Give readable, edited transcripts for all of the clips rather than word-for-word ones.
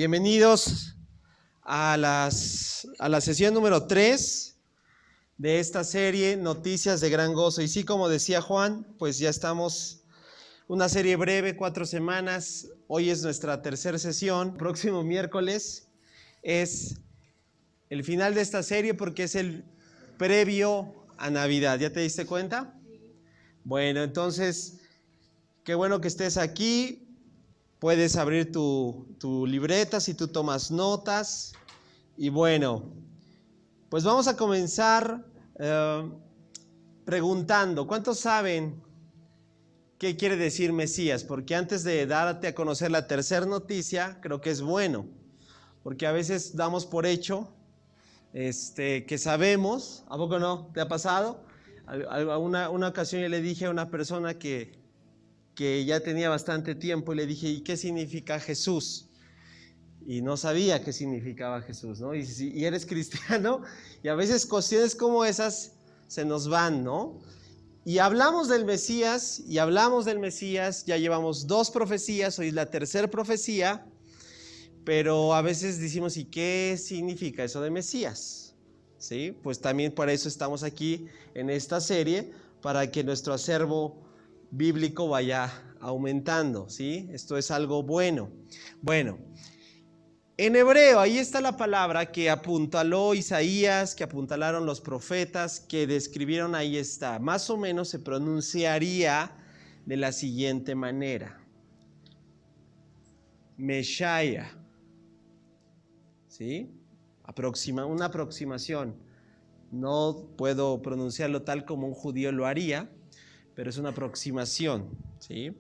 Bienvenidos a la sesión número 3 de esta serie Noticias de Gran Gozo. Y sí, como decía Juan, pues ya estamos, una serie breve, 4 semanas. Hoy es nuestra tercera sesión. Próximo miércoles es el final de esta serie porque es el previo a Navidad. ¿Ya te diste cuenta? Bueno, entonces, qué bueno que estés aquí. Puedes abrir tu libreta si tú tomas notas. Y bueno, pues vamos a comenzar preguntando, ¿cuántos saben qué quiere decir Mesías? Porque antes de darte a conocer la tercera noticia, creo que es bueno, porque a veces damos por hecho que sabemos. ¿A poco no? ¿Te ha pasado? Una ocasión yo le dije a una persona que ya tenía bastante tiempo y le dije, ¿y qué significa Jesús? Y no sabía qué significaba Jesús, ¿no? Y eres cristiano, y a veces cuestiones como esas se nos van, ¿no? Y hablamos del Mesías, ya llevamos 2 profecías, hoy es la tercera profecía, pero a veces decimos, ¿y qué significa eso de Mesías? ¿Sí? Pues también por eso estamos aquí en esta serie, para que nuestro acervo bíblico vaya aumentando, ¿sí? Esto es algo bueno. Bueno, en hebreo, ahí está la palabra que apuntaló Isaías, que apuntalaron los profetas, que describieron, ahí está. Más o menos se pronunciaría de la siguiente manera. Meshaya, ¿sí? Una aproximación. No puedo pronunciarlo tal como un judío lo haría, pero es una aproximación, ¿sí?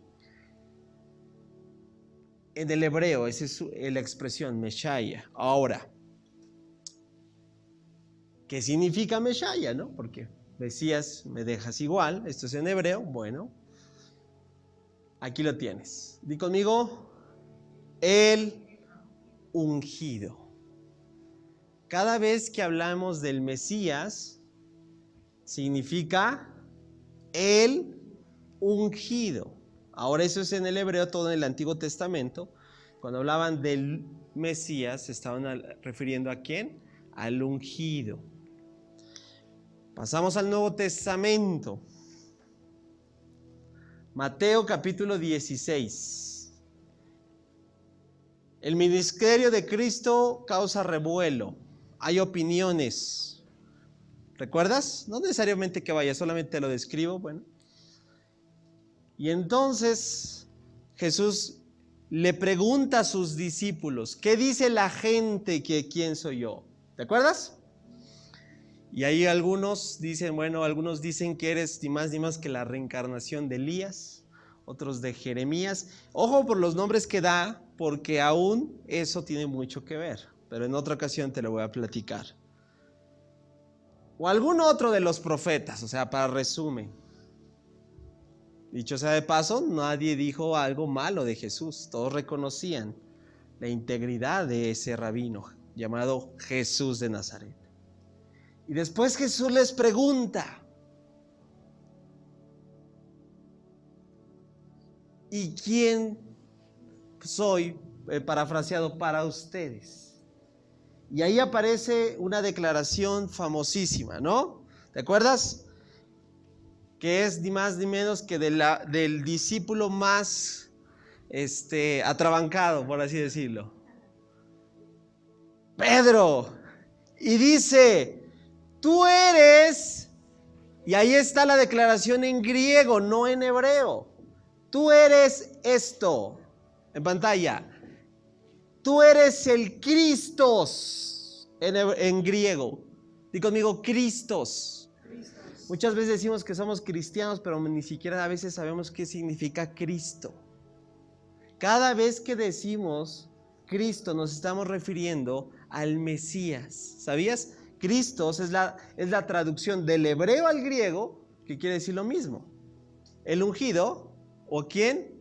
En el hebreo, esa es la expresión, Meshaya. Ahora, ¿qué significa Meshaya, no? Porque Mesías me dejas igual, esto es en hebreo. Bueno, aquí lo tienes. Di conmigo, el ungido. Cada vez que hablamos del Mesías, significa el ungido. Ahora eso es en el hebreo, todo en el Antiguo Testamento. Cuando hablaban del Mesías, se estaban refiriendo ¿a quién? Al ungido. Pasamos al Nuevo Testamento. Mateo capítulo 16. El ministerio de Cristo causa revuelo. Hay opiniones. ¿Recuerdas? No necesariamente que vaya, solamente te lo describo. Bueno. Y entonces Jesús le pregunta a sus discípulos, ¿qué dice la gente que quién soy yo? ¿Te acuerdas? Y ahí algunos dicen que eres ni más que la reencarnación de Elías, otros de Jeremías. Ojo por los nombres que da, porque aún eso tiene mucho que ver, pero en otra ocasión te lo voy a platicar. O algún otro de los profetas, o sea, para resumen. Dicho sea de paso, nadie dijo algo malo de Jesús. Todos reconocían la integridad de ese rabino llamado Jesús de Nazaret. Y después Jesús les pregunta, ¿y quién soy? Parafraseado, para ustedes. Y ahí aparece una declaración famosísima, ¿no? ¿Te acuerdas? Que es ni más ni menos que del discípulo más atrabancado, por así decirlo, Pedro. Y dice, tú eres, y ahí está la declaración en griego, no en hebreo. Tú eres esto, en pantalla. Tú eres el Cristos, en griego. Di conmigo, Cristos. Muchas veces decimos que somos cristianos, pero ni siquiera a veces sabemos qué significa Cristo. Cada vez que decimos Cristo nos estamos refiriendo al Mesías. ¿Sabías? Cristos es la traducción del hebreo al griego, que quiere decir lo mismo. El ungido, ¿o quién?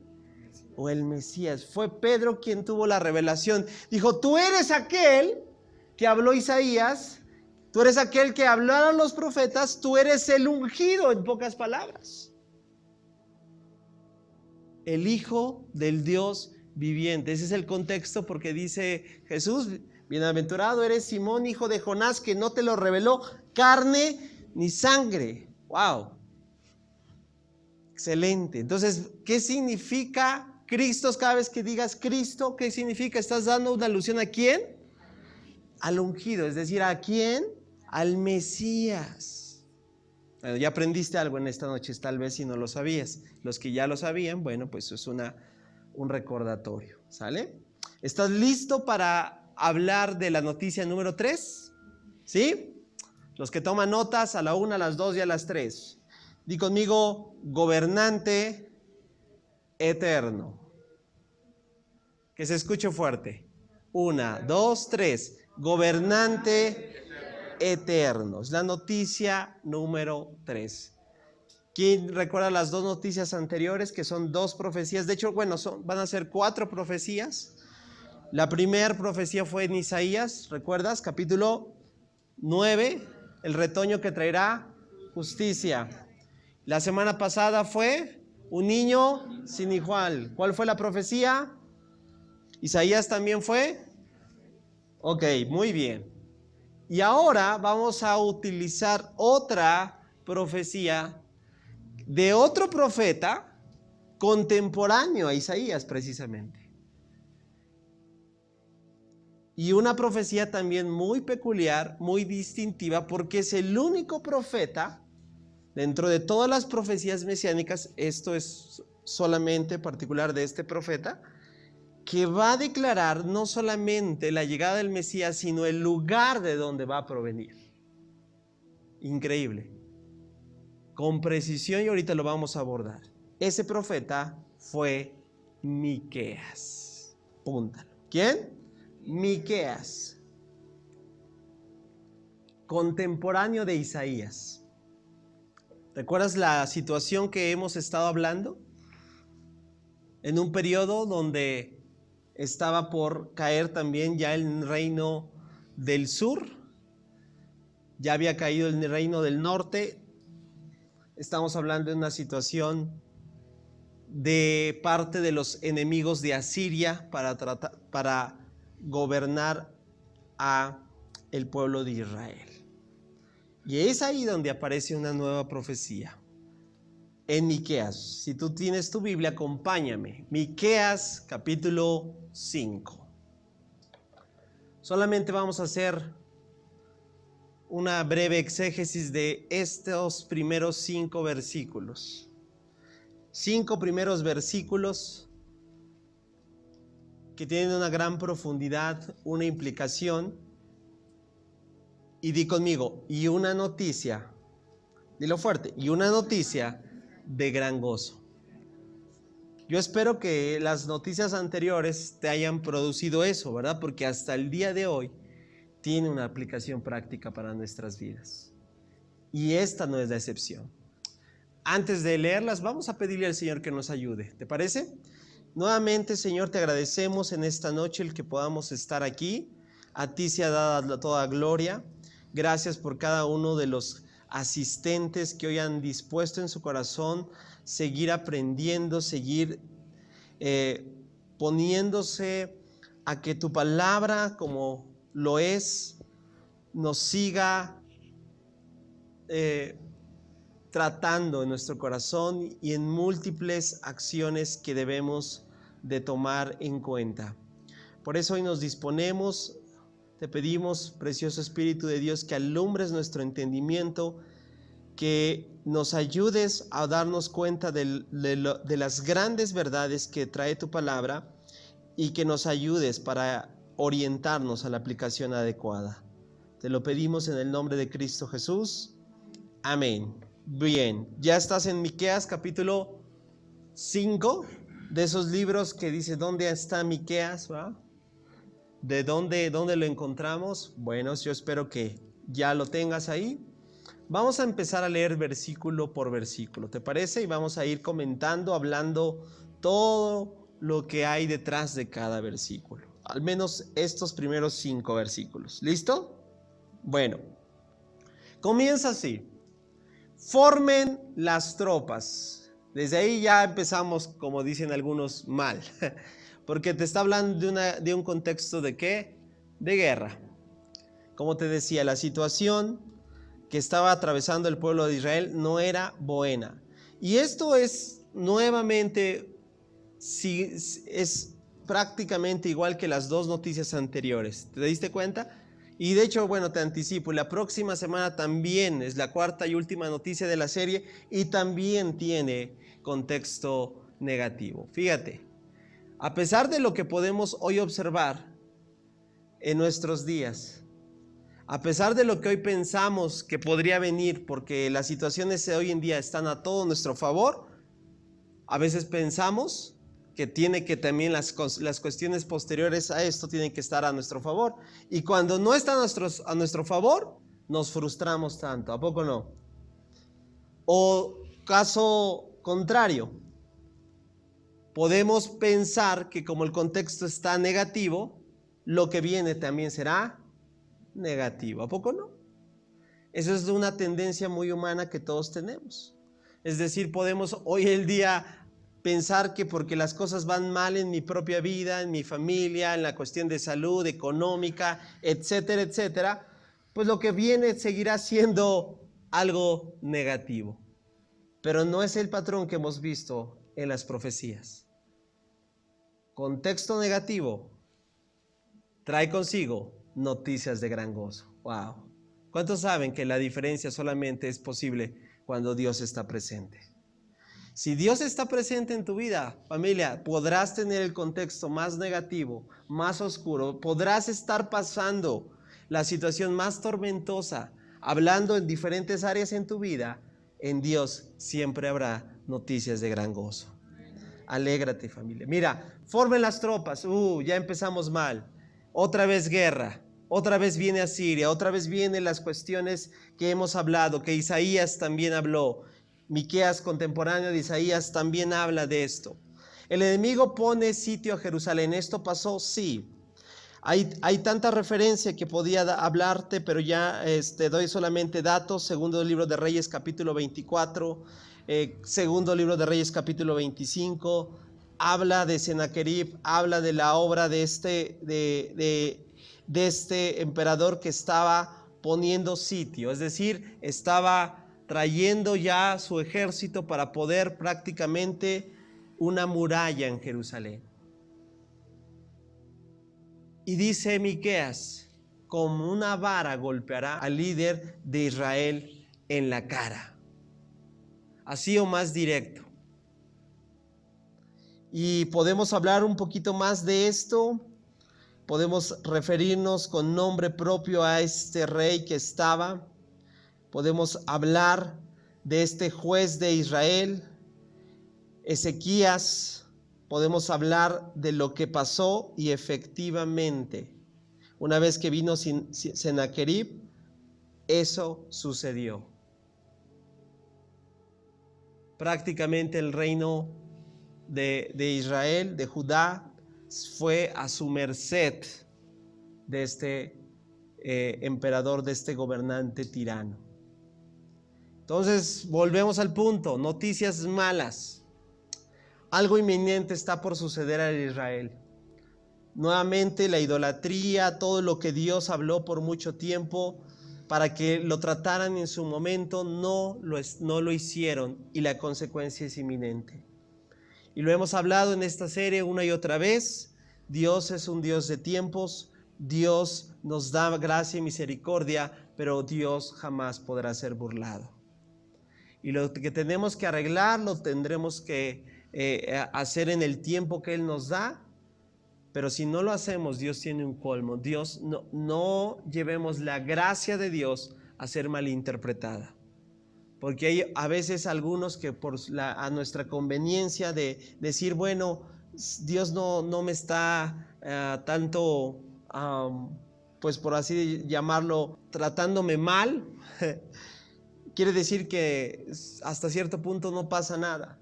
O el Mesías. Fue Pedro quien tuvo la revelación. Dijo, tú eres aquel que habló Isaías. Tú eres aquel que hablaron los profetas, tú eres el ungido, en pocas palabras. El Hijo del Dios viviente. Ese es el contexto porque dice Jesús, bienaventurado eres Simón, hijo de Jonás, que no te lo reveló carne ni sangre. ¡Wow! Excelente. Entonces, ¿qué significa Cristo? Cada vez que digas Cristo, ¿qué significa? Estás dando una alusión ¿a quién? Al ungido, es decir, ¿a quién? Al Mesías. Bueno, ya aprendiste algo en esta noche, tal vez si no lo sabías. Los que ya lo sabían, bueno, pues es un recordatorio, ¿sale? ¿Estás listo para hablar de la noticia número 3? ¿Sí? Los que toman notas, a la 1, a las 2 y a las 3. Di conmigo, gobernante eterno. Que se escuche fuerte. 1, 2, 3. Gobernante eterno. Es la noticia número 3. ¿Quién recuerda las 2 noticias anteriores, que son 2 profecías? De hecho, bueno, van a ser 4 profecías. La primera profecía fue en Isaías, ¿recuerdas? Capítulo 9, el retoño que traerá justicia. La semana pasada fue un niño sin igual. ¿Cuál fue la profecía? ¿Isaías también fue? Ok, muy bien. Y ahora vamos a utilizar otra profecía de otro profeta contemporáneo a Isaías precisamente. Y una profecía también muy peculiar, muy distintiva, porque es el único profeta dentro de todas las profecías mesiánicas, esto es solamente particular de este profeta, que va a declarar no solamente la llegada del Mesías, sino el lugar de donde va a provenir. Increíble. Con precisión, y ahorita lo vamos a abordar. Ese profeta fue Miqueas. Púntalo. ¿Quién? Miqueas. Contemporáneo de Isaías. ¿Recuerdas la situación que hemos estado hablando? En un periodo donde estaba por caer también ya el reino del sur, ya había caído el reino del norte. Estamos hablando de una situación de parte de los enemigos de Asiria para gobernar a el pueblo de Israel. Y es ahí donde aparece una nueva profecía. En Miqueas, si tú tienes tu Biblia, acompáñame. Miqueas capítulo 5. Solamente vamos a hacer una breve exégesis de estos primeros 5 versículos. 5 primeros versículos que tienen una gran profundidad, una implicación. Y di conmigo, y una noticia, dilo fuerte, y una noticia de gran gozo. Yo espero que las noticias anteriores te hayan producido eso, ¿verdad? Porque hasta el día de hoy tiene una aplicación práctica para nuestras vidas. Y esta no es la excepción. Antes de leerlas, vamos a pedirle al Señor que nos ayude. ¿Te parece? Nuevamente, Señor, te agradecemos en esta noche el que podamos estar aquí. A ti se ha dado toda gloria. Gracias por cada uno de los asistentes que hoy han dispuesto en su corazón seguir aprendiendo, seguir poniéndose a que tu palabra, como lo es, nos siga tratando en nuestro corazón y en múltiples acciones que debemos de tomar en cuenta. Por eso hoy nos disponemos. Te pedimos, precioso Espíritu de Dios, que alumbres nuestro entendimiento, que nos ayudes a darnos cuenta de las grandes verdades que trae tu palabra y que nos ayudes para orientarnos a la aplicación adecuada. Te lo pedimos en el nombre de Cristo Jesús. Amén. Bien, ya estás en Miqueas capítulo 5, de esos libros que dice ¿dónde está Miqueas? ¿Va? ¿De dónde lo encontramos? Bueno, yo espero que ya lo tengas ahí. Vamos a empezar a leer versículo por versículo, ¿te parece? Y vamos a ir comentando, hablando todo lo que hay detrás de cada versículo. Al menos estos primeros 5 versículos. ¿Listo? Bueno, comienza así. Formen las tropas. Desde ahí ya empezamos, como dicen algunos, mal. Porque te está hablando de un contexto ¿de qué? De guerra. Como te decía, la situación que estaba atravesando el pueblo de Israel no era buena. Y esto es nuevamente, es prácticamente igual que las dos noticias anteriores. ¿Te diste cuenta? Y de hecho, bueno, te anticipo, la próxima semana también es la cuarta y última noticia de la serie y también tiene contexto negativo. Fíjate, a pesar de lo que podemos hoy observar en nuestros días, a pesar de lo que hoy pensamos que podría venir, porque las situaciones de hoy en día están a todo nuestro favor, a veces pensamos que tiene que también las cuestiones posteriores a esto tienen que estar a nuestro favor. Y cuando no están a nuestro favor, nos frustramos tanto. ¿A poco no? O caso contrario, podemos pensar que como el contexto está negativo, lo que viene también será negativo. ¿A poco no? Eso es una tendencia muy humana que todos tenemos. Es decir, podemos hoy el día pensar que porque las cosas van mal en mi propia vida, en mi familia, en la cuestión de salud, económica, etcétera, etcétera, pues lo que viene seguirá siendo algo negativo. Pero no es el patrón que hemos visto en las profecías. Contexto negativo trae consigo noticias de gran gozo. Wow. ¿Cuántos saben que la diferencia solamente es posible cuando Dios está presente? Si Dios está presente en tu vida, familia, podrás tener el contexto más negativo, más oscuro, podrás estar pasando la situación más tormentosa, hablando en diferentes áreas en tu vida, en Dios siempre habrá noticias de gran gozo. Alégrate, familia. Mira, formen las tropas, ya empezamos mal, otra vez guerra, otra vez viene Asiria, otra vez vienen las cuestiones que hemos hablado, que Isaías también habló. Miqueas, contemporáneo de Isaías, también habla de esto. El enemigo pone sitio a Jerusalén. ¿Esto pasó? Sí. Hay tanta referencia que podía hablarte, pero ya doy solamente datos. Segundo libro de Reyes, capítulo 24. Segundo libro de Reyes, capítulo 25. Habla de Sennacherib, habla de la obra de este emperador que estaba poniendo sitio. Es decir, estaba trayendo ya su ejército para poder prácticamente una muralla en Jerusalén. Y dice Miqueas, como una vara golpeará al líder de Israel en la cara. Así o más directo. Y podemos hablar un poquito más de esto. Podemos referirnos con nombre propio a este rey que estaba. Podemos hablar de este juez de Israel, Ezequías. Podemos hablar de lo que pasó y efectivamente, una vez que vino Sennacherib, eso sucedió. Prácticamente el reino de Israel, de Judá, fue a su merced de este emperador, de este gobernante tirano. Entonces, volvemos al punto, noticias malas. Algo inminente está por suceder a Israel. Nuevamente la idolatría, todo lo que Dios habló por mucho tiempo para que lo trataran en su momento, no lo hicieron y la consecuencia es inminente. Y lo hemos hablado en esta serie una y otra vez. Dios es un Dios de tiempos, Dios nos da gracia y misericordia, pero Dios jamás podrá ser burlado. Y lo que tenemos que arreglar lo tendremos que hacer en el tiempo que Él nos da. Pero si no lo hacemos, Dios tiene un colmo. Dios no llevemos la gracia de Dios a ser malinterpretada. Porque hay a veces algunos que a nuestra conveniencia de decir, bueno, Dios no me está tanto, pues por así llamarlo, tratándome mal. Quiere decir que hasta cierto punto no pasa nada.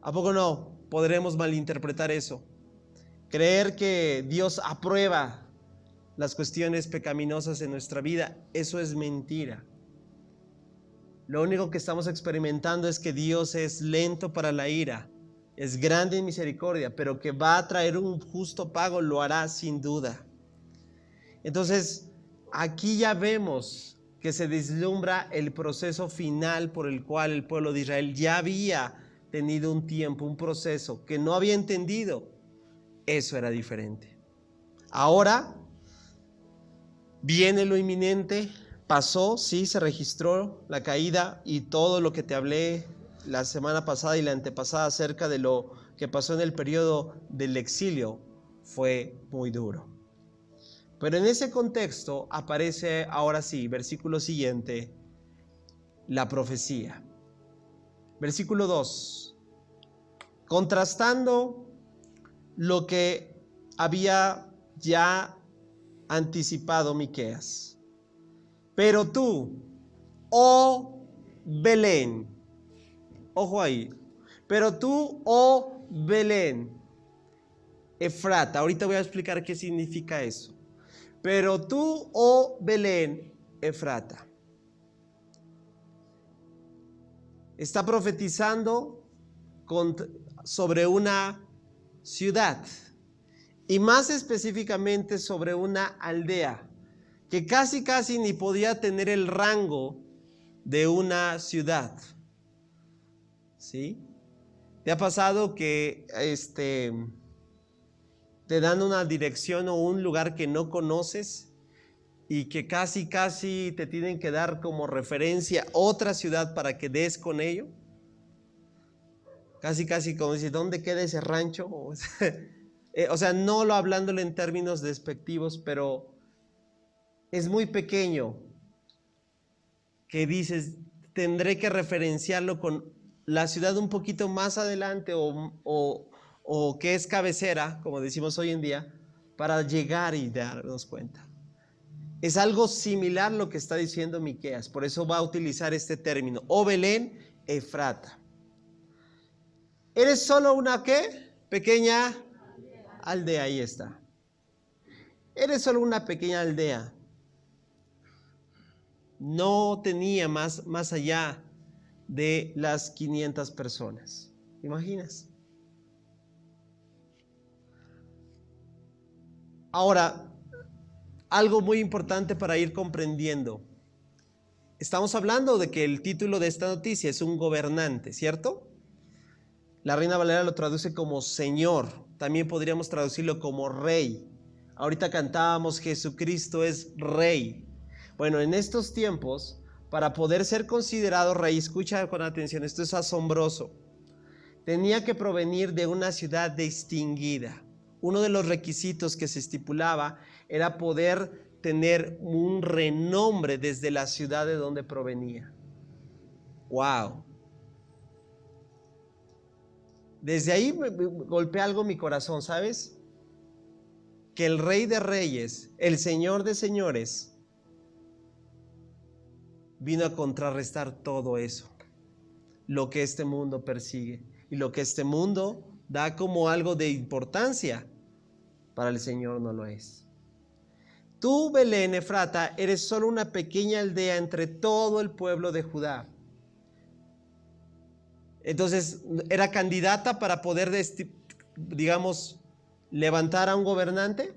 ¿A poco no? Podremos malinterpretar eso. Creer que Dios aprueba las cuestiones pecaminosas en nuestra vida, eso es mentira. Lo único que estamos experimentando es que Dios es lento para la ira, es grande en misericordia, pero que va a traer un justo pago, lo hará sin duda. Entonces, aquí ya vemos que se vislumbra el proceso final por el cual el pueblo de Israel ya había tenido un tiempo, un proceso que no había entendido. Eso era diferente. Ahora viene lo inminente, pasó, sí, se registró la caída y todo lo que te hablé la semana pasada y la antepasada acerca de lo que pasó en el periodo del exilio fue muy duro. Pero en ese contexto aparece ahora sí, versículo siguiente, la profecía. Versículo 2, contrastando lo que había ya anticipado Miqueas. Pero tú, oh Belén, ojo ahí, pero tú, oh Belén, Efrata, ahorita voy a explicar qué significa eso. Pero tú, oh Belén, Efrata, está profetizando sobre una ciudad y más específicamente sobre una aldea que casi ni podía tener el rango de una ciudad. ¿Sí? ¿Te ha pasado que te dan una dirección o un lugar que no conoces y que casi te tienen que dar como referencia otra ciudad para que des con ello? Casi como dice, ¿dónde queda ese rancho? O sea, no lo hablándole en términos despectivos, pero es muy pequeño que dices, tendré que referenciarlo con la ciudad un poquito más adelante o que es cabecera, como decimos hoy en día, para llegar y darnos cuenta. Es algo similar lo que está diciendo Miqueas, por eso va a utilizar este término, o Belén, Efrata. ¿Eres solo una qué? Pequeña aldea, ahí está. Eres solo una pequeña aldea. No tenía más allá de las 500 personas. ¿Te imaginas? Ahora, algo muy importante para ir comprendiendo. Estamos hablando de que el título de esta noticia es un gobernante, ¿cierto? La Reina Valera lo traduce como Señor. También podríamos traducirlo como Rey. Ahorita cantábamos Jesucristo es Rey. Bueno, en estos tiempos, para poder ser considerado rey, escucha con atención, esto es asombroso, tenía que provenir de una ciudad distinguida. Uno de los requisitos que se estipulaba era poder tener un renombre desde la ciudad de donde provenía. ¡Wow! Desde ahí me golpea algo mi corazón, ¿sabes? Que el Rey de Reyes, el Señor de Señores, vino a contrarrestar todo eso, lo que este mundo persigue y lo que este mundo da como algo de importancia, para el Señor no lo es. Tú, Belén Efrata, eres solo una pequeña aldea entre todo el pueblo de Judá. Entonces, ¿era candidata para poder, digamos, levantar a un gobernante?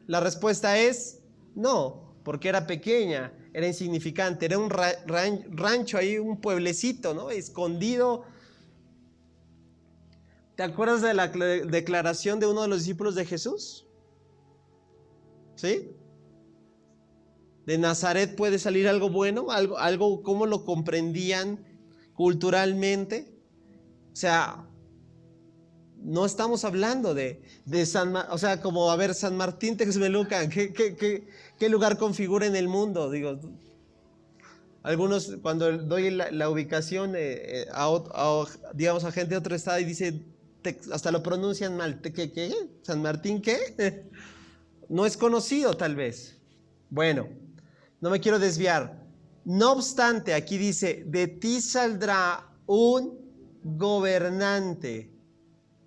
La respuesta es no, porque era pequeña, era insignificante, era un rancho ahí, un pueblecito, ¿no? Escondido. ¿Te acuerdas de la declaración de uno de los discípulos de Jesús? ¿Sí? ¿De Nazaret puede salir algo bueno? ¿Algo cómo lo comprendían culturalmente? O sea, no estamos hablando de o sea, como a ver, San Martín Texmelucan, ¿qué lugar configura en el mundo? Digo, algunos cuando doy la ubicación digamos a gente de otro estado y dice, hasta lo pronuncian mal, ¿qué? ¿San Martín qué? No es conocido tal vez. Bueno, no me quiero desviar. No obstante, aquí dice, de ti saldrá un gobernante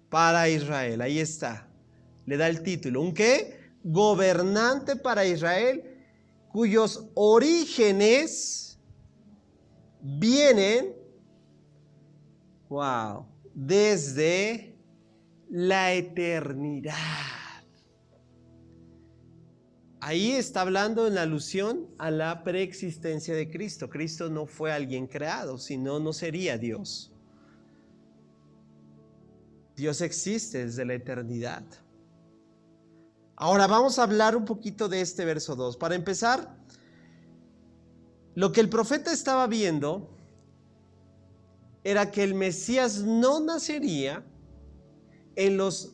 para Israel. Ahí está. Le da el título. ¿Un qué? Gobernante para Israel, cuyos orígenes vienen, wow, desde la eternidad. Ahí está hablando en alusión a la preexistencia de Cristo. Cristo no fue alguien creado, sino no sería Dios. Dios existe desde la eternidad. Ahora vamos a hablar un poquito de este verso 2. Para empezar, lo que el profeta estaba viendo era que el Mesías no nacería en los,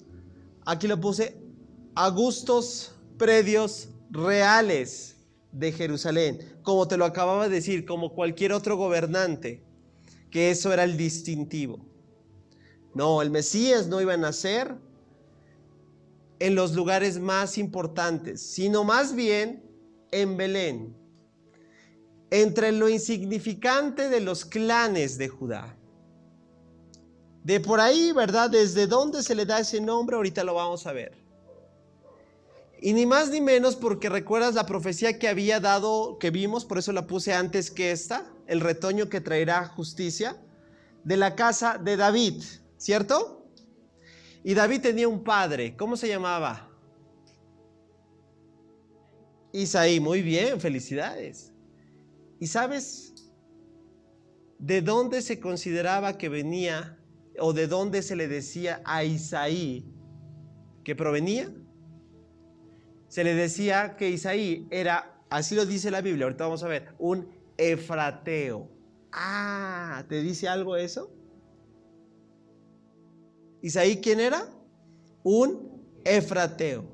aquí lo puse, augustos predios reales de Jerusalén, como te lo acababa de decir, como cualquier otro gobernante, que eso era el distintivo. No, el Mesías no iba a nacer en los lugares más importantes, sino más bien en Belén, entre lo insignificante de los clanes de Judá. De por ahí, ¿verdad? ¿Desde dónde se le da ese nombre? Ahorita lo vamos a ver. Y ni más ni menos porque recuerdas la profecía que había dado, que vimos, por eso la puse antes que esta, el retoño que traerá justicia, de la casa de David, ¿cierto? Y David tenía un padre, ¿cómo se llamaba? Isaí, muy bien, felicidades. ¿Y sabes de dónde se consideraba que venía, o de dónde se le decía a Isaí que provenía? Se le decía que Isaí era, así lo dice la Biblia, ahorita vamos a ver, un efrateo. Ah, ¿te dice algo eso? ¿Isaí quién era? Un efrateo.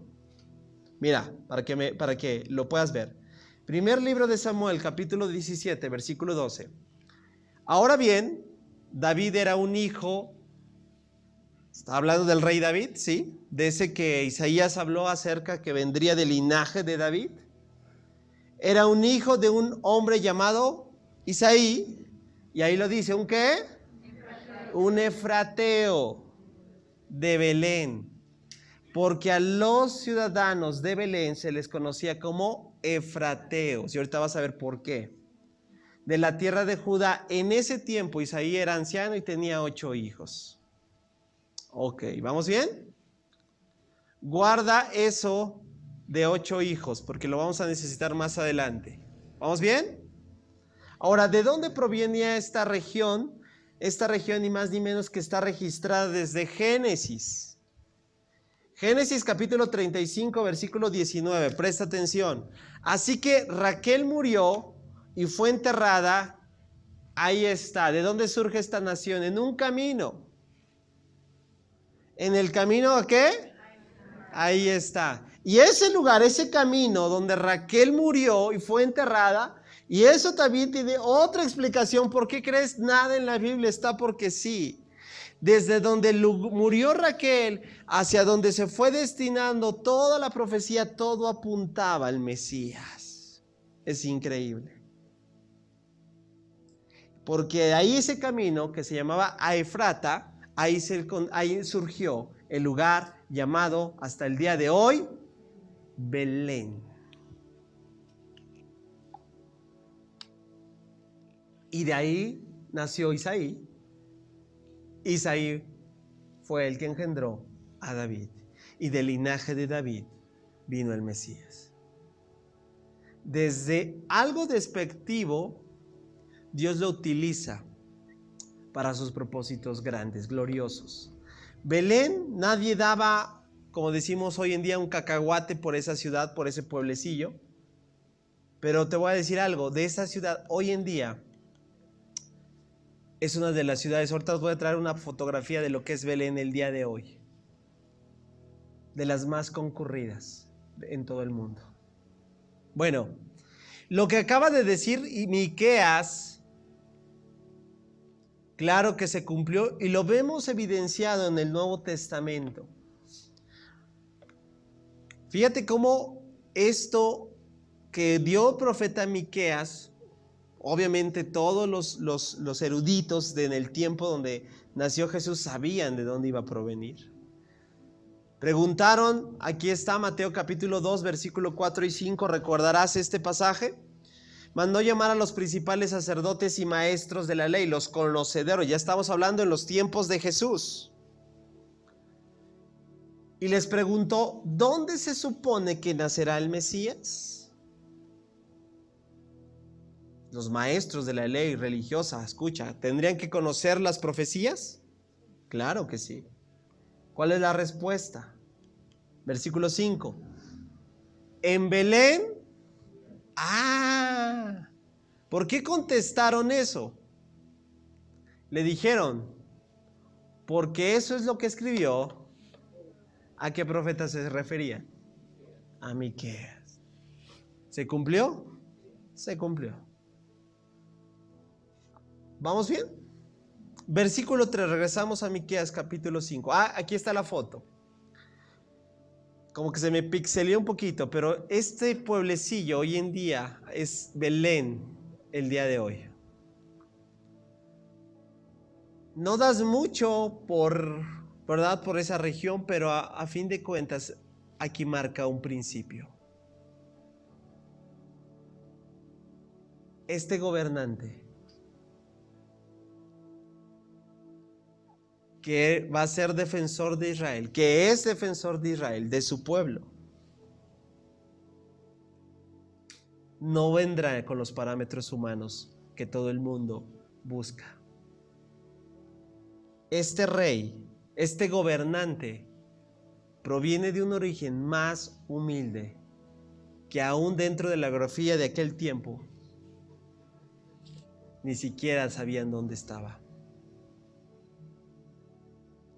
Mira, para que lo puedas ver. Primer libro de Samuel, capítulo 17, versículo 12. Ahora bien, David era un hijo, está hablando del rey David, ¿sí? De ese que Isaías habló acerca que vendría del linaje de David. Era un hijo de un hombre llamado Isaí, y ahí lo dice, ¿un qué? Un efrateo de Belén, porque a los ciudadanos de Belén se les conocía como efrateos, y ahorita vas a ver por qué. De la tierra de Judá, en ese tiempo Isaí era anciano y tenía 8 hijos. Ok, ¿vamos bien? Guarda eso de 8 hijos, porque lo vamos a necesitar más adelante. ¿Vamos bien? Ahora, ¿de dónde proviene esta región? Esta región ni más ni menos que está registrada desde Génesis. Génesis capítulo 35, versículo 19, presta atención. Así que Raquel murió y fue enterrada, ahí está. ¿De dónde surge esta nación? En un camino. ¿En el camino a qué? Ahí está. Y ese lugar, ese camino donde Raquel murió y fue enterrada, y eso también tiene otra explicación. ¿Por qué crees? Nada en la Biblia está porque sí. Desde donde murió Raquel hacia donde se fue destinando toda la profecía, todo apuntaba al Mesías. Es increíble. Porque ahí ese camino que se llamaba a Efrata, ahí surgió el lugar llamado hasta el día de hoy Belén. Y de ahí nació Isaí. Isaí fue el que engendró a David. Y del linaje de David vino el Mesías. Desde algo despectivo, Dios lo utiliza para sus propósitos grandes, gloriosos. Belén, nadie daba, como decimos hoy en día, un cacahuate por esa ciudad, por ese pueblecillo. Pero te voy a decir algo, de esa ciudad hoy en día es una de las ciudades, ahorita os voy a traer una fotografía de lo que es Belén el día de hoy, de las más concurridas en todo el mundo. Bueno, lo que acaba de decir Miqueas, claro que se cumplió y lo vemos evidenciado en el Nuevo Testamento. Fíjate cómo esto que dio el profeta Miqueas, obviamente todos los eruditos en el tiempo donde nació Jesús sabían de dónde iba a provenir. Preguntaron, aquí está Mateo capítulo 2, versículo 4 y 5, ¿recordarás este pasaje? Mandó llamar a los principales sacerdotes y maestros de la ley, los conocedores, ya estamos hablando en los tiempos de Jesús. y les preguntó, ¿dónde se supone que nacerá el Mesías? Los maestros de la ley religiosa, escucha, ¿tendrían que conocer las profecías? Claro que sí. ¿Cuál es la respuesta? Versículo 5. En Belén. ¿Por qué contestaron eso? Le dijeron, porque eso es lo que escribió. ¿A qué profeta se refería? A Miqueas. ¿Se cumplió? Se cumplió. ¿Vamos bien? Versículo 3, regresamos a Miqueas capítulo 5. Aquí está la foto. Como que se me pixeleó un poquito, pero este pueblecillo hoy en día es Belén el día de hoy. No das mucho ¿verdad? Por esa región, pero a fin de cuentas aquí marca un principio. Este gobernante que va a ser defensor de Israel, que es defensor de Israel, de su pueblo, no vendrá con los parámetros humanos que todo el mundo busca. Este rey, este gobernante, proviene de un origen más humilde que aún dentro de la geografía de aquel tiempo ni siquiera sabían dónde estaba.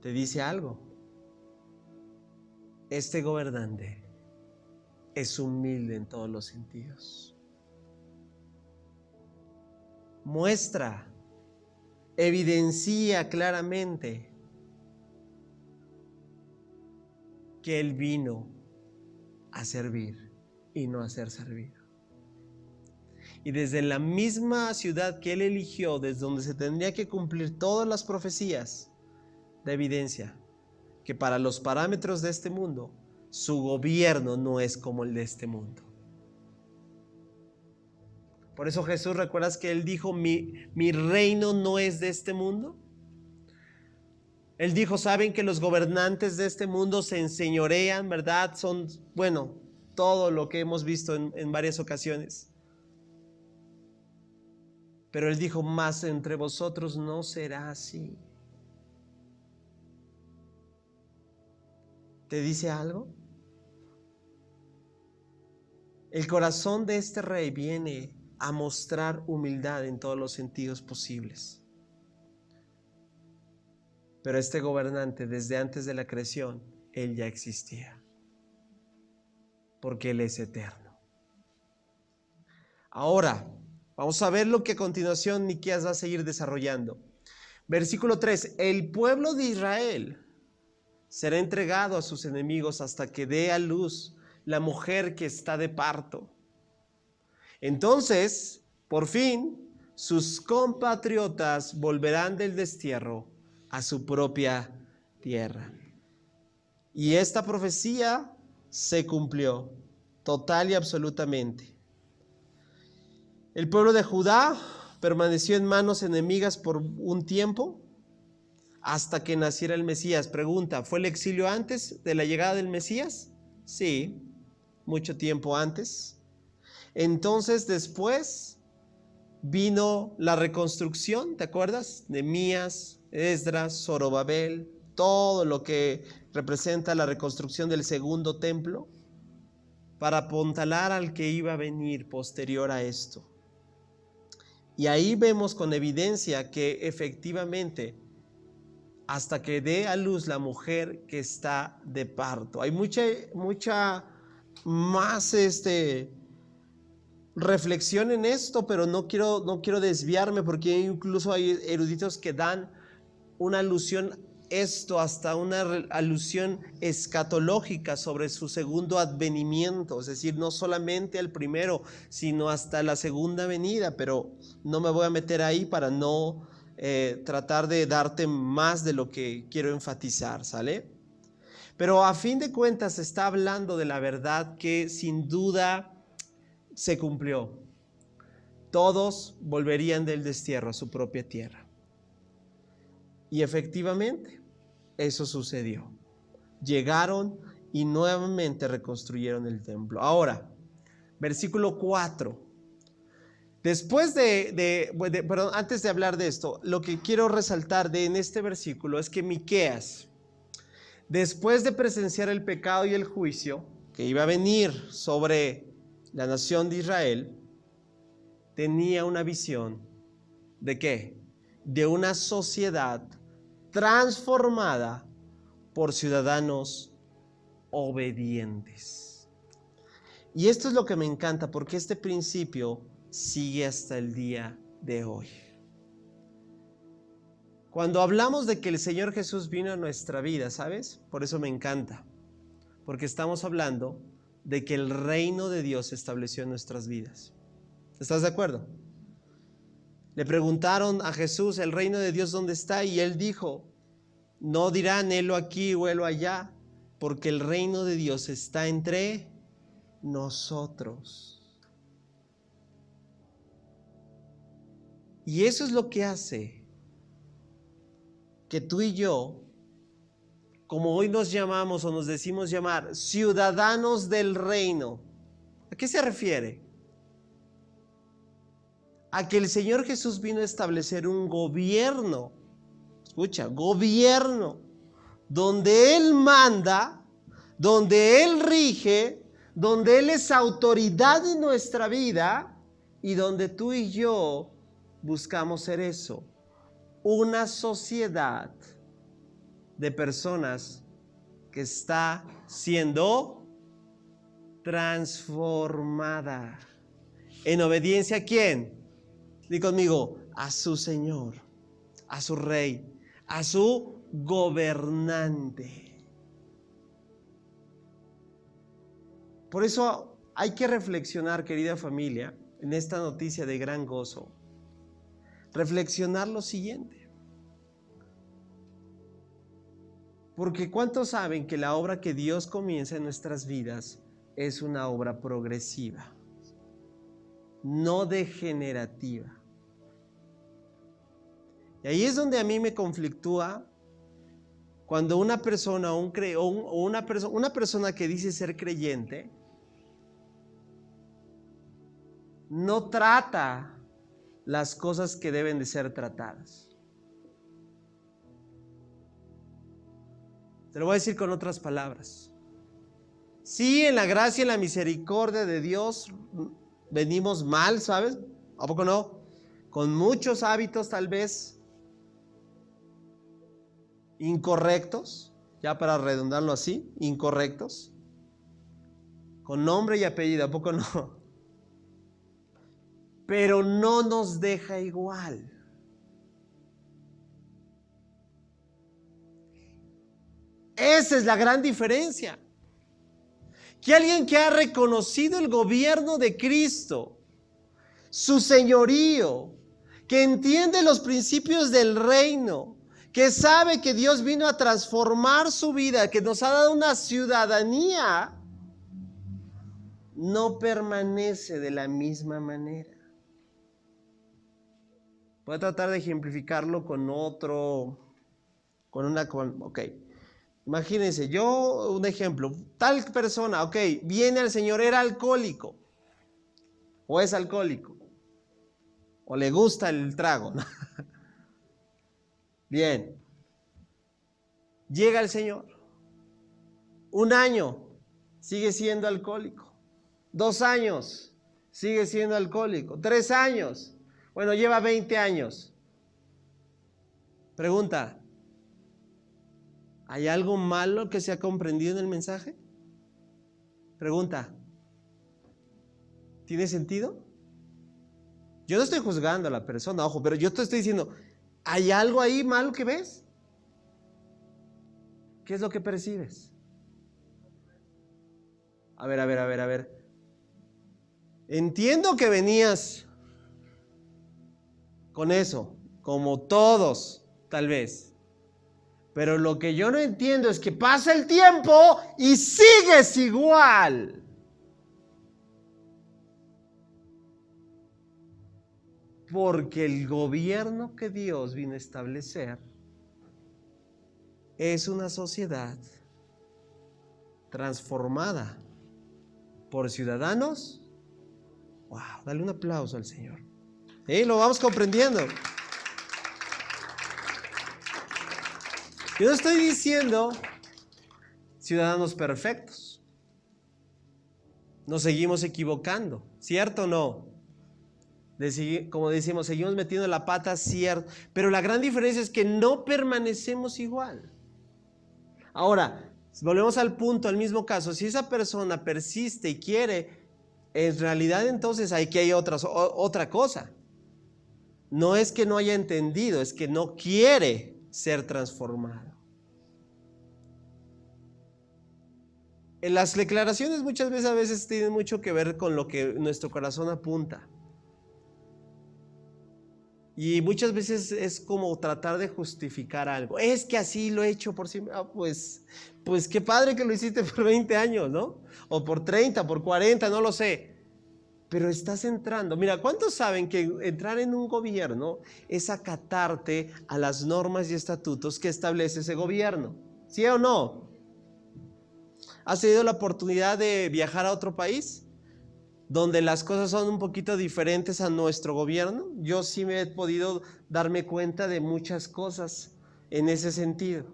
¿Te dice algo? Este gobernante es humilde en todos los sentidos. Muestra, evidencia claramente que él vino a servir y no a ser servido. Y desde la misma ciudad que él eligió, desde donde se tendría que cumplir todas las profecías, da evidencia que para los parámetros de este mundo, su gobierno no es como el de este mundo. Por eso Jesús, ¿recuerdas que él dijo, mi reino no es de este mundo? Él dijo, ¿saben que los gobernantes de este mundo se enseñorean, verdad? Son, bueno, todo lo que hemos visto en varias ocasiones. Pero él dijo, más entre vosotros no será así. ¿Te dice algo? El corazón de este rey viene a mostrar humildad en todos los sentidos posibles. Pero este gobernante, desde antes de la creación, él ya existía. Porque él es eterno. Ahora, vamos a ver lo que a continuación Miqueas va a seguir desarrollando. Versículo 3. El pueblo de Israel será entregado a sus enemigos hasta que dé a luz la mujer que está de parto. Entonces, por fin, sus compatriotas volverán del destierro a su propia tierra. Y esta profecía se cumplió total y absolutamente. El pueblo de Judá permaneció en manos enemigas por un tiempo hasta que naciera el Mesías. Pregunta, ¿fue el exilio antes de la llegada del Mesías? Sí, mucho tiempo antes. Entonces después vino la reconstrucción, ¿te acuerdas? Nehemías, Esdras, Zorobabel, todo lo que representa la reconstrucción del segundo templo para apuntalar al que iba a venir posterior a esto. Y ahí vemos con evidencia que efectivamente hasta que dé a luz la mujer que está de parto. Hay mucha más reflexión en esto, pero no quiero desviarme porque incluso hay eruditos que dan una alusión hasta una alusión escatológica sobre su segundo advenimiento, es decir, no solamente al primero, sino hasta la segunda venida, pero no me voy a meter ahí para no tratar de darte más de lo que quiero enfatizar, ¿sale? Pero a fin de cuentas está hablando de la verdad que sin duda se cumplió. Todos volverían del destierro a su propia tierra. Y efectivamente, eso sucedió. llegaron y nuevamente reconstruyeron el templo. Ahora, versículo 4. Después perdón, antes de hablar de esto, lo que quiero resaltar en este versículo es que Miqueas, después de presenciar el pecado y el juicio que iba a venir sobre la nación de Israel, tenía una visión ¿de qué? De una sociedad transformada por ciudadanos obedientes. Y esto es lo que me encanta, porque este principio sigue hasta el día de hoy. Cuando hablamos de que el Señor Jesús vino a nuestra vida, ¿sabes? Por eso me encanta, porque estamos hablando de que el reino de Dios se estableció en nuestras vidas. ¿Estás de acuerdo? Le preguntaron a Jesús, ¿el reino de Dios dónde está? Y él dijo, no dirán helo aquí o helo allá, porque el reino de Dios está entre nosotros. Y eso es lo que hace que tú y yo, como hoy nos llamamos o nos decimos llamar, ciudadanos del reino. ¿A qué se refiere? A que el Señor Jesús vino a establecer un gobierno, escucha, gobierno, donde Él manda, donde Él rige, donde Él es autoridad en nuestra vida y donde tú y yo buscamos ser eso, una sociedad de personas que está siendo transformada. ¿En obediencia a quién? Di conmigo, a su Señor, a su Rey, a su gobernante. Por eso hay que reflexionar, querida familia, en esta noticia de gran gozo. Reflexionar lo siguiente. Porque ¿cuántos saben que la obra que Dios comienza en nuestras vidas es una obra progresiva, no degenerativa? Y ahí es donde a mí me conflictúa cuando una persona, una persona que dice ser creyente, no trata las cosas que deben de ser tratadas. Te lo voy a decir con otras palabras. Sí, en la gracia y en la misericordia de Dios venimos mal, ¿sabes? ¿A poco no? Con muchos hábitos tal vez incorrectos, ya para redondarlo así, incorrectos, con nombre y apellido, ¿a poco no? Pero no nos deja igual. Esa es la gran diferencia. Que alguien que ha reconocido el gobierno de Cristo, su señorío, que entiende los principios del reino, que sabe que Dios vino a transformar su vida, que nos ha dado una ciudadanía, no permanece de la misma manera. Voy a tratar de ejemplificarlo con ok. Imagínense, un ejemplo, tal persona, ok, viene el Señor, era alcohólico, o es alcohólico, o le gusta el trago. Bien, llega el Señor, 1 año, sigue siendo alcohólico, 2 años, sigue siendo alcohólico, 3 años, bueno, lleva 20 años. Pregunta, ¿hay algo malo que se ha comprendido en el mensaje? Pregunta, ¿tiene sentido? Yo no estoy juzgando a la persona, ojo, pero yo te estoy diciendo, ¿hay algo ahí malo que ves? ¿Qué es lo que percibes? A ver. Entiendo que venías con eso, como todos, tal vez. Pero lo que yo no entiendo es que pasa el tiempo y sigues igual. Porque el gobierno que Dios vino a establecer es una sociedad transformada por ciudadanos. Wow, dale un aplauso al Señor. Lo vamos comprendiendo. Yo no estoy diciendo ciudadanos perfectos. Nos seguimos equivocando, ¿cierto o no? Como decimos, seguimos metiendo la pata, cierto. Pero la gran diferencia es que no permanecemos igual. Ahora, volvemos al punto, al mismo caso. Si esa persona persiste y quiere, en realidad entonces hay otra cosa. No es que no haya entendido, es que no quiere ser transformado. En las declaraciones muchas veces tienen mucho que ver con lo que nuestro corazón apunta. Y muchas veces es como tratar de justificar algo. Es que así lo he hecho por siempre. Pues qué padre que lo hiciste por 20 años, ¿no? O por 30, por 40, no lo sé. Pero estás entrando. Mira, ¿cuántos saben que entrar en un gobierno es acatarte a las normas y estatutos que establece ese gobierno? ¿Sí o no? ¿Has tenido la oportunidad de viajar a otro país donde las cosas son un poquito diferentes a nuestro gobierno? Yo sí me he podido darme cuenta de muchas cosas en ese sentido.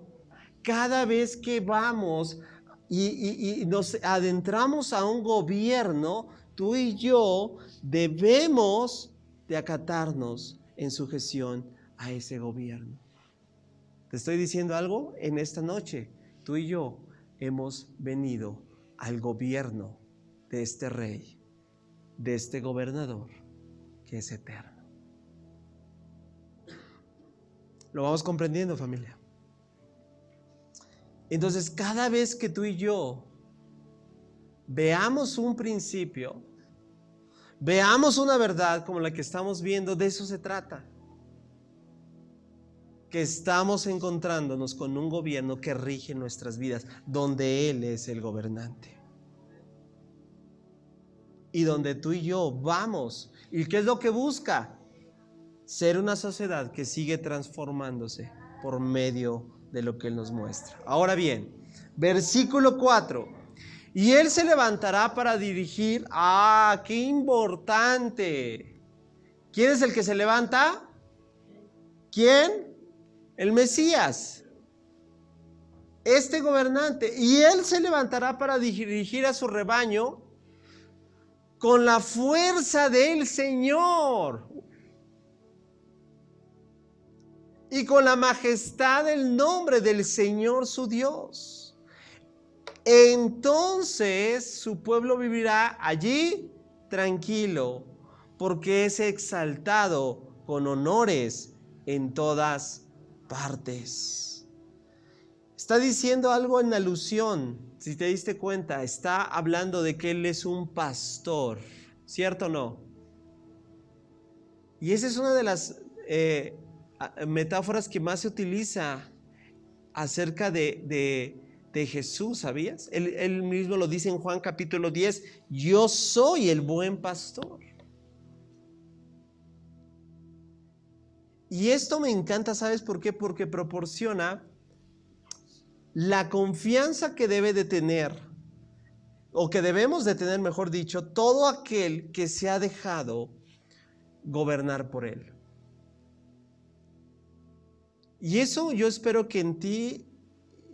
Cada vez que vamos y nos adentramos a un gobierno, tú y yo debemos de acatarnos en sujeción a ese gobierno. ¿Te estoy diciendo algo? En esta noche, tú y yo hemos venido al gobierno de este rey, de este gobernador que es eterno. ¿Lo vamos comprendiendo, familia? Entonces, cada vez que tú y yo veamos un principio, veamos una verdad como la que estamos viendo, de eso se trata. Que estamos encontrándonos con un gobierno que rige nuestras vidas, donde Él es el gobernante. Y donde tú y yo vamos. ¿Y qué es lo que busca? Ser una sociedad que sigue transformándose por medio de lo que Él nos muestra. Ahora bien, versículo 4. Y Él se levantará para dirigir. ¡Ah, qué importante! ¿Quién es el que se levanta? ¿Quién? El Mesías. Este gobernante. Y Él se levantará para dirigir a su rebaño con la fuerza del Señor y con la majestad del nombre del Señor su Dios. Entonces su pueblo vivirá allí tranquilo, porque es exaltado con honores en todas partes. Está diciendo algo en alusión, si te diste cuenta, está hablando de que Él es un pastor, ¿cierto o no? Y esa es una de las metáforas que más se utiliza acerca de Jesús, ¿sabías? Él mismo lo dice en Juan capítulo 10, yo soy el buen pastor. Y esto me encanta, ¿sabes por qué? Porque proporciona la confianza que debe de tener, o que debemos de tener, mejor dicho, todo aquel que se ha dejado gobernar por Él. Y eso yo espero que en ti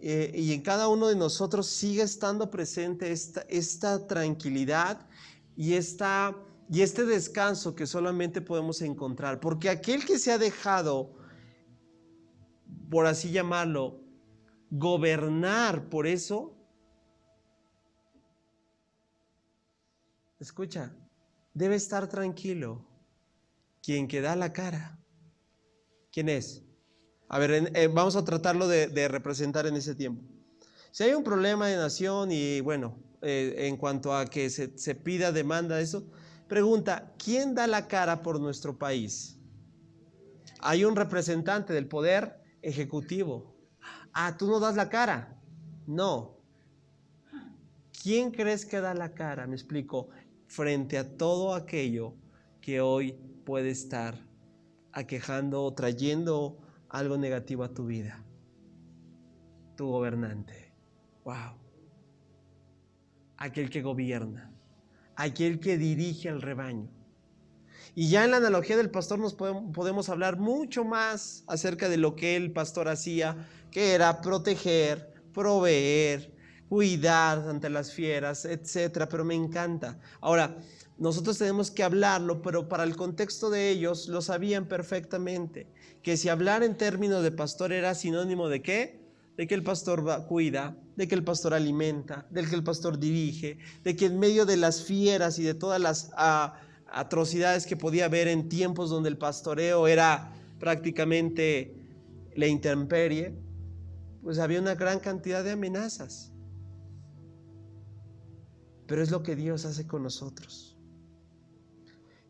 y en cada uno de nosotros siga estando presente esta tranquilidad y este descanso que solamente podemos encontrar. Porque aquel que se ha dejado, por así llamarlo, gobernar por eso, escucha, debe estar tranquilo. Quien que da la cara, ¿quién es? A ver, vamos a tratarlo de representar en ese tiempo. Si hay un problema de nación y bueno, en cuanto a que se pida demanda de eso, pregunta, ¿quién da la cara por nuestro país? Hay un representante del poder ejecutivo. Ah, ¿tú no das la cara? No. ¿Quién crees que da la cara? Me explico. Frente a todo aquello que hoy puede estar aquejando o trayendo algo negativo a tu vida. Tu gobernante. Wow. aquel que gobierna, aquel que dirige al rebaño. Y ya en la analogía del pastor nos podemos hablar mucho más acerca de lo que el pastor hacía, que era proteger, proveer, cuidar ante las fieras, etcétera. Pero me encanta. Ahora, nosotros tenemos que hablarlo, pero para el contexto de ellos lo sabían perfectamente, que si hablar en términos de pastor era sinónimo de ¿qué? De que el pastor cuida, de que el pastor alimenta, de que el pastor dirige, de que en medio de las fieras y de todas las atrocidades que podía haber en tiempos donde el pastoreo era prácticamente la intemperie, pues había una gran cantidad de amenazas. Pero es lo que Dios hace con nosotros.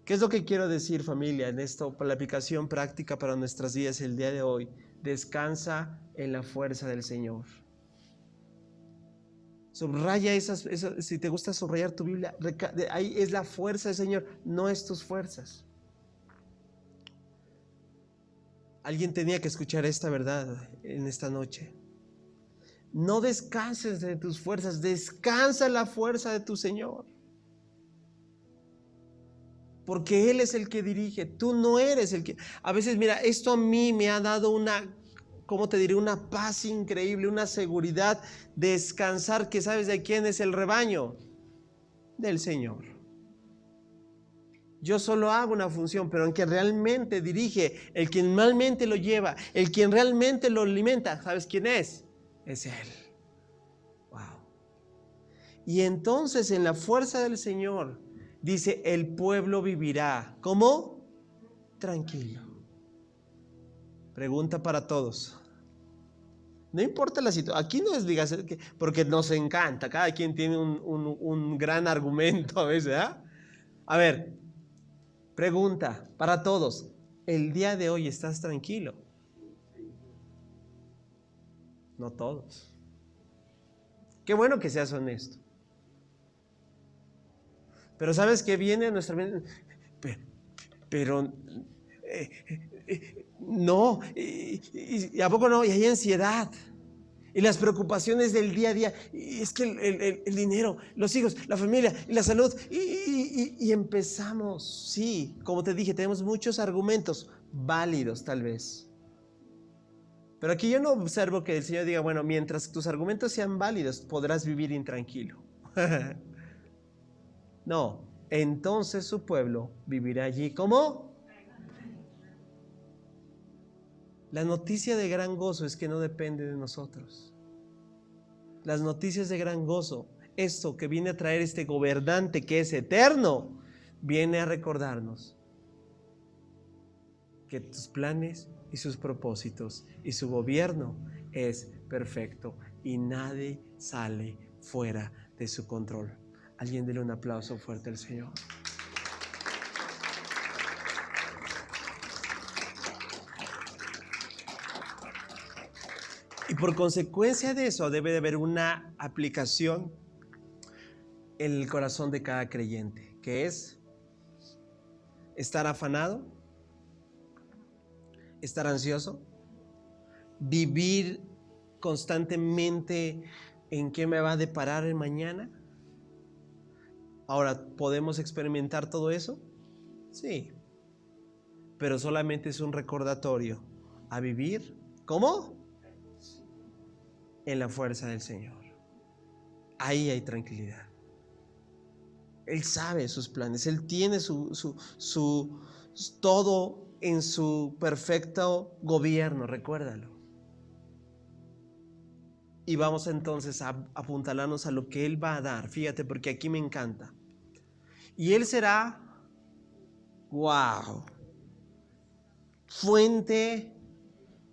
¿Qué es lo que quiero decir, familia, en esto, para la aplicación práctica para nuestras vidas el día de hoy? Descansa en la fuerza del Señor. Subraya esas, si te gusta subrayar tu Biblia, ahí es la fuerza del Señor, no es tus fuerzas. Alguien tenía que escuchar esta verdad en esta noche. No descanses de tus fuerzas, descansa en la fuerza de tu Señor. Porque Él es el que dirige, tú no eres el que... A veces, mira, esto a mí me ha dado una, ¿cómo te diré? Una paz increíble, una seguridad, descansar, que sabes de quién es el rebaño, del Señor. Yo solo hago una función, pero el que realmente dirige, el quien realmente lo lleva, el quien realmente lo alimenta, ¿sabes quién es? Es Él. Wow. Y entonces en la fuerza del Señor, dice, el pueblo vivirá. ¿Cómo? Tranquilo. Pregunta para todos. No importa la situación. Aquí no es digas, porque nos encanta. Cada quien tiene un gran argumento a veces. ¿Eh? A ver, pregunta para todos. ¿El día de hoy estás tranquilo? No todos. Qué bueno que seas honesto. Pero ¿sabes qué viene a nuestra mente? Pero no, y ¿a poco no? Y hay ansiedad. Y las preocupaciones del día a día. Y es que el dinero, los hijos, la familia y la salud. Y empezamos, sí, como te dije, tenemos muchos argumentos válidos tal vez. Pero aquí yo no observo que el Señor diga, bueno, mientras tus argumentos sean válidos, podrás vivir intranquilo. No, entonces su pueblo vivirá allí como... La noticia de gran gozo es que no depende de nosotros. Las noticias de gran gozo, esto que viene a traer este gobernante que es eterno, viene a recordarnos que tus planes y sus propósitos y su gobierno es perfecto y nadie sale fuera de su control. Alguien dele un aplauso fuerte al Señor. Y por consecuencia de eso debe de haber una aplicación en el corazón de cada creyente, que es estar afanado, estar ansioso, vivir constantemente en qué me va a deparar el mañana. Ahora, ¿podemos experimentar todo eso? Sí, pero solamente es un recordatorio a vivir, ¿cómo? En la fuerza del Señor. Ahí hay tranquilidad. Él sabe sus planes, Él tiene todo en su perfecto gobierno, recuérdalo. Y vamos entonces a apuntalarnos a lo que Él va a dar. Fíjate, porque aquí me encanta. Y Él será, wow, fuente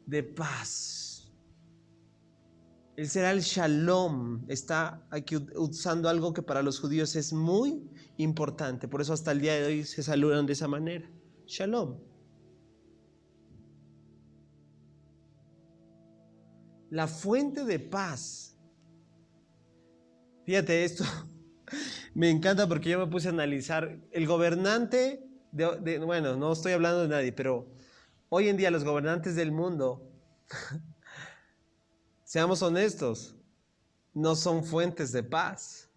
de paz. Él será el Shalom. Está aquí usando algo que para los judíos es muy importante. Por eso hasta el día de hoy se saludan de esa manera. Shalom. La fuente de paz. Fíjate esto. Me encanta porque yo me puse a analizar el gobernante, bueno, no estoy hablando de nadie, pero hoy en día los gobernantes del mundo, seamos honestos, no son fuentes de paz.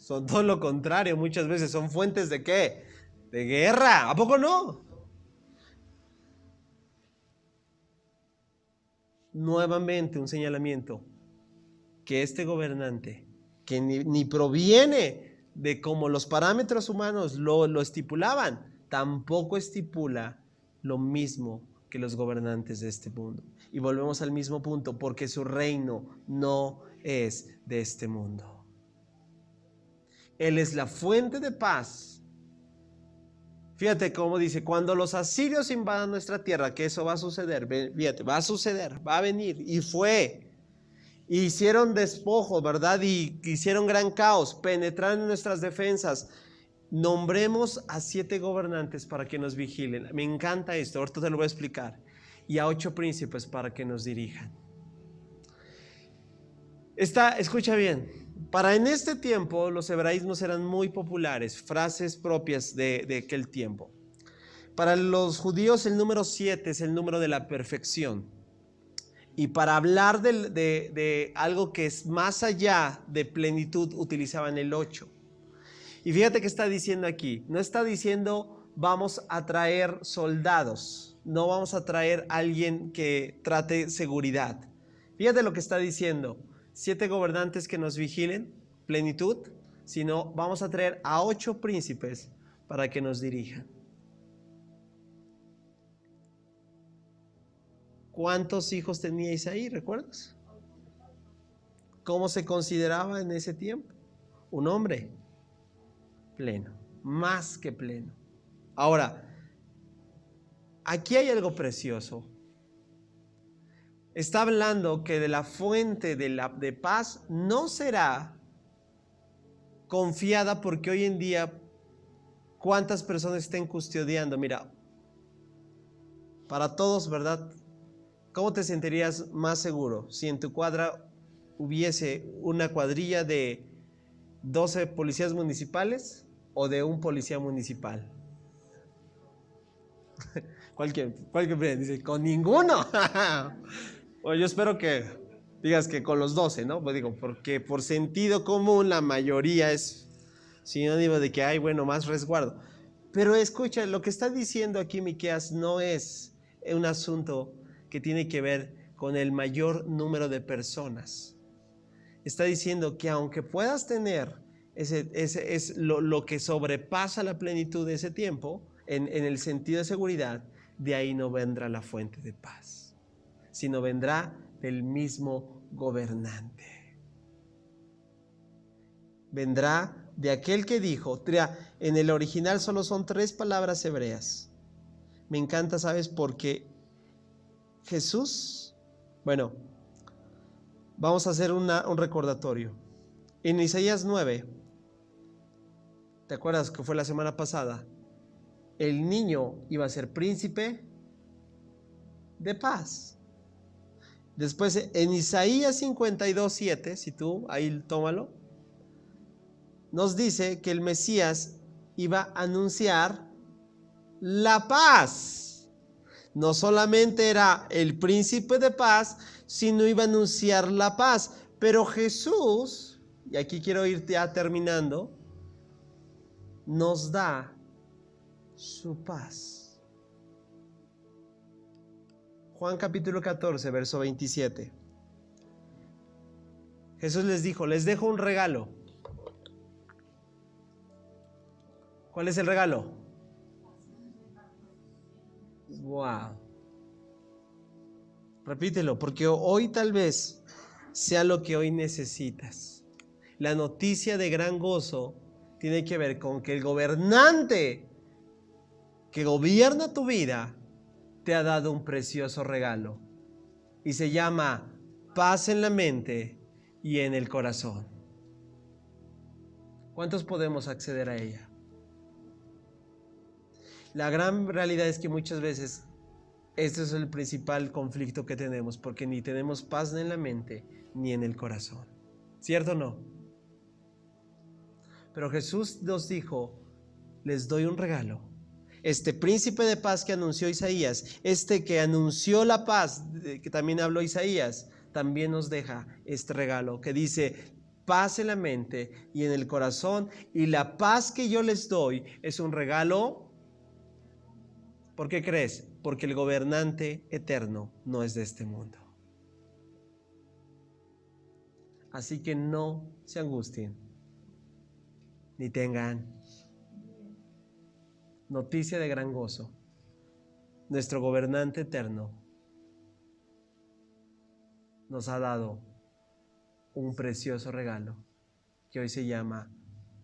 Son todo lo contrario, muchas veces son fuentes ¿de qué? De guerra, ¿a poco no? Nuevamente un señalamiento, que este gobernante, que ni proviene de como los parámetros humanos lo estipulaban, tampoco estipula lo mismo que los gobernantes de este mundo. Y volvemos al mismo punto, porque su reino no es de este mundo. Él es la fuente de paz. Fíjate cómo dice, cuando los asirios invadan nuestra tierra, que eso va a suceder, fíjate, va a suceder, va a venir, y fue. Hicieron despojos, ¿verdad? Y hicieron gran caos, penetraron en nuestras defensas. Nombremos a 7 gobernantes para que nos vigilen. Me encanta esto, ahorita te lo voy a explicar. Y a 8 príncipes para que nos dirijan. Escucha bien, para en este tiempo los hebraísmos eran muy populares, frases propias de aquel tiempo. Para los judíos el número 7 es el número de la perfección. Y para hablar de algo que es más allá de plenitud utilizaban el 8. Y fíjate que está diciendo aquí, no está diciendo vamos a traer soldados, no vamos a traer a alguien que trate seguridad. Fíjate lo que está diciendo, 7 gobernantes que nos vigilen, plenitud, sino vamos a traer a 8 príncipes para que nos dirijan. ¿Cuántos hijos tenía Isaí, recuerdas? ¿Cómo se consideraba en ese tiempo? Un hombre pleno, más que pleno. Ahora, aquí hay algo precioso. Está hablando que de la fuente de paz no será confiada, porque hoy en día, ¿cuántas personas estén custodiando? Mira, para todos, ¿verdad? ¿Cómo te sentirías más seguro si en tu cuadra hubiese una cuadrilla de 12 policías municipales o de un policía municipal? ¿Cuál dice? Con ninguno. Bueno, yo espero que digas que con los 12, ¿no? Pues digo, porque por sentido común la mayoría es sinónimo de que hay, bueno, más resguardo. Pero escucha, lo que está diciendo aquí Miqueas no es un asunto que tiene que ver con el mayor número de personas. Está diciendo que aunque puedas tener lo que sobrepasa la plenitud de ese tiempo, en el sentido de seguridad, de ahí no vendrá la fuente de paz, sino vendrá del mismo gobernante. Vendrá de aquel que dijo, en el original solo son 3 palabras hebreas. Me encanta, ¿sabes? Porque Jesús, bueno, vamos a hacer un recordatorio. En Isaías 9, ¿te acuerdas que fue la semana pasada? El niño iba a ser príncipe de paz. Después en Isaías 52:7, si tú ahí tómalo, nos dice que el Mesías iba a anunciar la paz. No solamente era el príncipe de paz, sino iba a anunciar la paz. Pero Jesús, y aquí quiero ir ya terminando, nos da su paz. Juan capítulo 14, verso 27. Jesús les dijo, les dejo un regalo. ¿Cuál es el regalo? Wow. Repítelo, porque hoy tal vez sea lo que hoy necesitas. La noticia de gran gozo tiene que ver con que el gobernante que gobierna tu vida te ha dado un precioso regalo y se llama paz en la mente y en el corazón. ¿Cuántos podemos acceder a ella? La gran realidad es que muchas veces este es el principal conflicto que tenemos, porque ni tenemos paz en la mente ni en el corazón. ¿Cierto o no? Pero Jesús nos dijo, les doy un regalo. Este príncipe de paz que anunció Isaías, este que anunció la paz, que también habló Isaías, también nos deja este regalo que dice, paz en la mente y en el corazón, y la paz que yo les doy es un regalo. ¿Por qué crees? Porque el gobernante eterno no es de este mundo. Así que no se angustien, ni tengan noticia de gran gozo. Nuestro gobernante eterno nos ha dado un precioso regalo que hoy se llama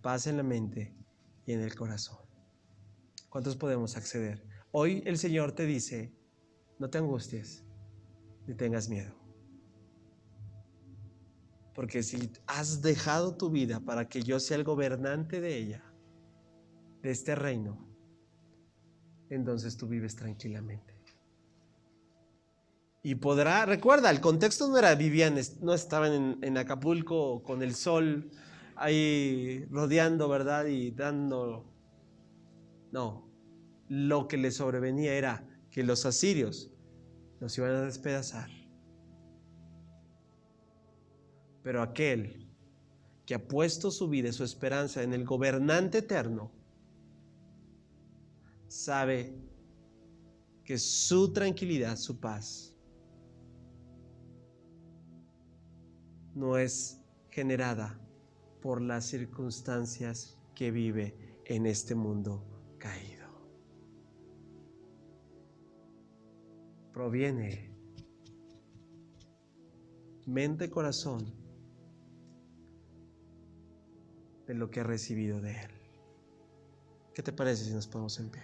paz en la mente y en el corazón. ¿Cuántos podemos acceder? Hoy el Señor te dice, no te angusties ni tengas miedo. Porque si has dejado tu vida para que yo sea el gobernante de ella, de este reino, entonces tú vives tranquilamente. Y recuerda, el contexto no era no estaban en Acapulco con el sol ahí rodeando, ¿verdad? Y dando. No, lo que les sobrevenía era que los asirios los iban a despedazar. Pero aquel que ha puesto su vida y su esperanza en el gobernante eterno, sabe que su tranquilidad, su paz, no es generada por las circunstancias que vive en este mundo caído. Proviene mente y corazón de lo que ha recibido de Él. ¿Qué te parece si nos ponemos en pie?